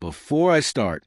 Before I start,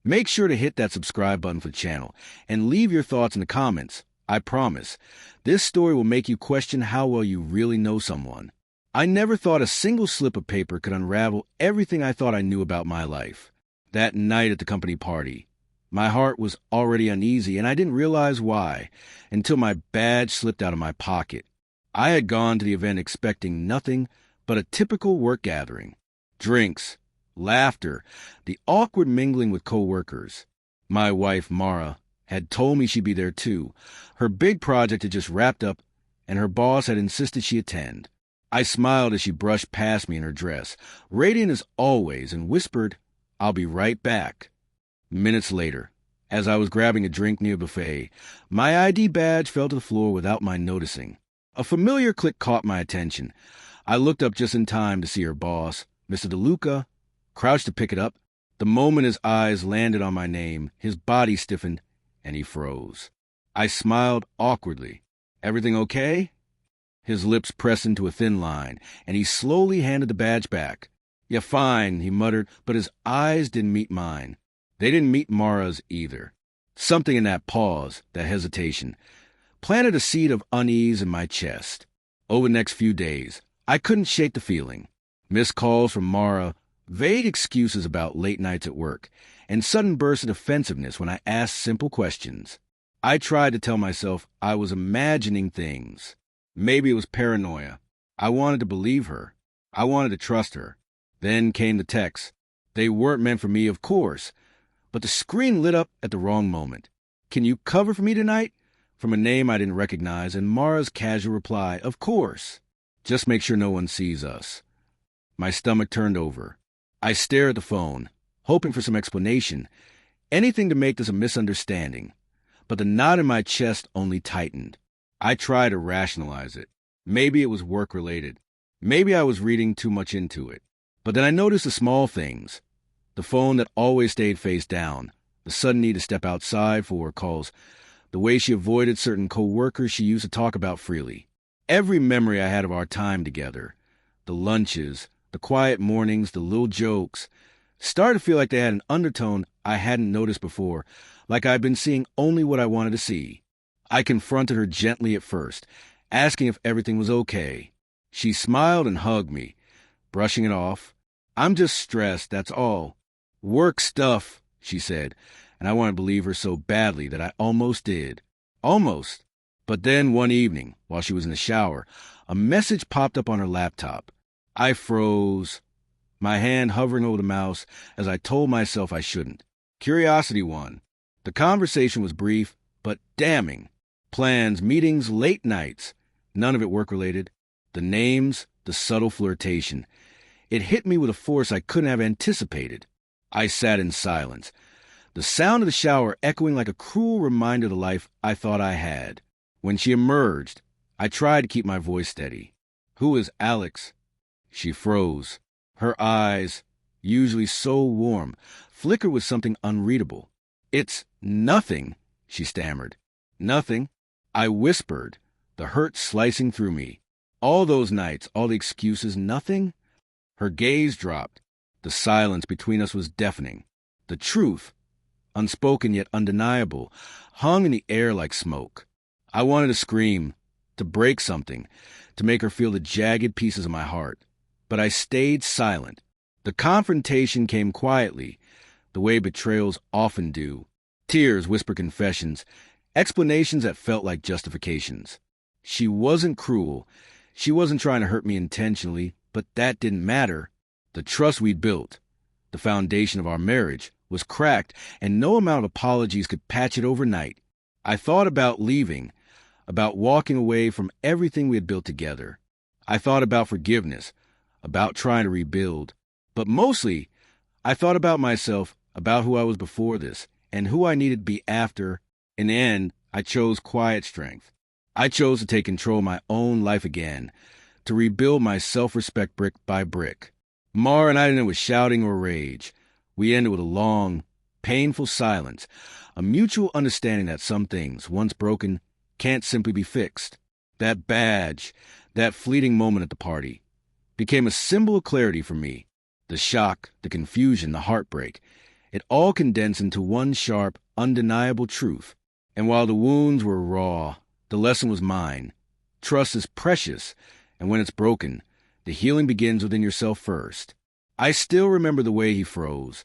make sure to hit that subscribe button for the channel and leave your thoughts in the comments. I promise, this story will make you question how well you really know someone. I never thought a single slip of paper could unravel everything I thought I knew about my life. That night at the company party, my heart was already uneasy, and I didn't realize why until my badge slipped out of my pocket. I had gone to the event expecting nothing but a typical work gathering. Drinks, laughter, the awkward mingling with co-workers. My wife, Mara, had told me she'd be there too. Her big project had just wrapped up, and her boss had insisted she attend. I smiled as she brushed past me in her dress, radiant as always, and whispered, "I'll be right back." Minutes later, as I was grabbing a drink near a buffet, my ID badge fell to the floor without my noticing. A familiar click caught my attention. I looked up just in time to see her boss, Mr. DeLuca, crouched to pick it up. The moment his eyes landed on my name, his body stiffened, and he froze. I smiled awkwardly. "Everything okay?" His lips pressed into a thin line, and he slowly handed the badge back. "Yeah, fine," he muttered, but his eyes didn't meet mine. They didn't meet Mara's either. Something in that pause, that hesitation, planted a seed of unease in my chest. Over the next few days, I couldn't shake the feeling. Missed calls from Mara, vague excuses about late nights at work, and sudden bursts of defensiveness when I asked simple questions. I tried to tell myself I was imagining things. Maybe it was paranoia. I wanted to believe her. I wanted to trust her. Then came the texts. They weren't meant for me, of course, but the screen lit up at the wrong moment. "Can you cover for me tonight?" From a name I didn't recognize, and Mara's casual reply, "Of course. Just make sure no one sees us." My stomach turned over. I stared at the phone, hoping for some explanation, anything to make this a misunderstanding. But the knot in my chest only tightened. I tried to rationalize it. Maybe it was work-related. Maybe I was reading too much into it. But then I noticed the small things. The phone that always stayed face down, the sudden need to step outside for calls, the way she avoided certain co-workers she used to talk about freely. Every memory I had of our time together, the lunches, the quiet mornings, the little jokes, started to feel like they had an undertone I hadn't noticed before, like I'd been seeing only what I wanted to see. I confronted her gently at first, asking if everything was okay. She smiled and hugged me, brushing it off. "I'm just stressed, that's all." "Work stuff," she said, and I wanted to believe her so badly that I almost did. Almost. But then one evening, while she was in the shower, a message popped up on her laptop. I froze, my hand hovering over the mouse as I told myself I shouldn't. Curiosity won. The conversation was brief, but damning. Plans, meetings, late nights. None of it work-related. The names, the subtle flirtation. It hit me with a force I couldn't have anticipated. I sat in silence, the sound of the shower echoing like a cruel reminder of the life I thought I had. When she emerged, I tried to keep my voice steady. "Who is Alex?" She froze. Her eyes, usually so warm, flickered with something unreadable. "It's nothing," she stammered. "Nothing?" I whispered, the hurt slicing through me. All those nights, all the excuses, nothing? Her gaze dropped. The silence between us was deafening. The truth, unspoken yet undeniable, hung in the air like smoke. I wanted to scream, to break something, to make her feel the jagged pieces of my heart. But I stayed silent. The confrontation came quietly, the way betrayals often do. Tears whispered confessions, explanations that felt like justifications. She wasn't cruel. She wasn't trying to hurt me intentionally, but that didn't matter. The trust we'd built, the foundation of our marriage, was cracked, and no amount of apologies could patch it overnight. I thought about leaving, about walking away from everything we had built together. I thought about forgiveness, about trying to rebuild. But mostly, I thought about myself, about who I was before this, and who I needed to be after. In the end, I chose quiet strength. I chose to take control of my own life again, to rebuild my self-respect brick by brick. Mara and I didn't end with shouting or rage. We ended with a long, painful silence, a mutual understanding that some things, once broken, can't simply be fixed. That badge, that fleeting moment at the party, became a symbol of clarity for me. The shock, the confusion, the heartbreak. It all condensed into one sharp, undeniable truth. And while the wounds were raw, the lesson was mine. Trust is precious, and when it's broken, the healing begins within yourself first. I still remember the way he froze,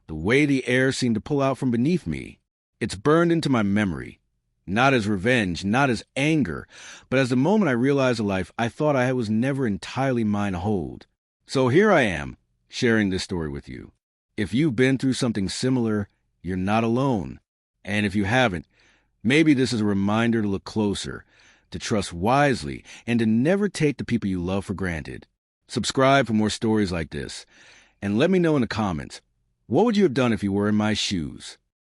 the way the air seemed to pull out from beneath me. It's burned into my memory, not as revenge, not as anger, but as the moment I realized a life I thought I was never entirely mine to hold. So here I am, sharing this story with you. If you've been through something similar, you're not alone. And if you haven't, maybe this is a reminder to look closer, to trust wisely, and to never take the people you love for granted. Subscribe for more stories like this, and let me know in the comments, what would you have done if you were in my shoes?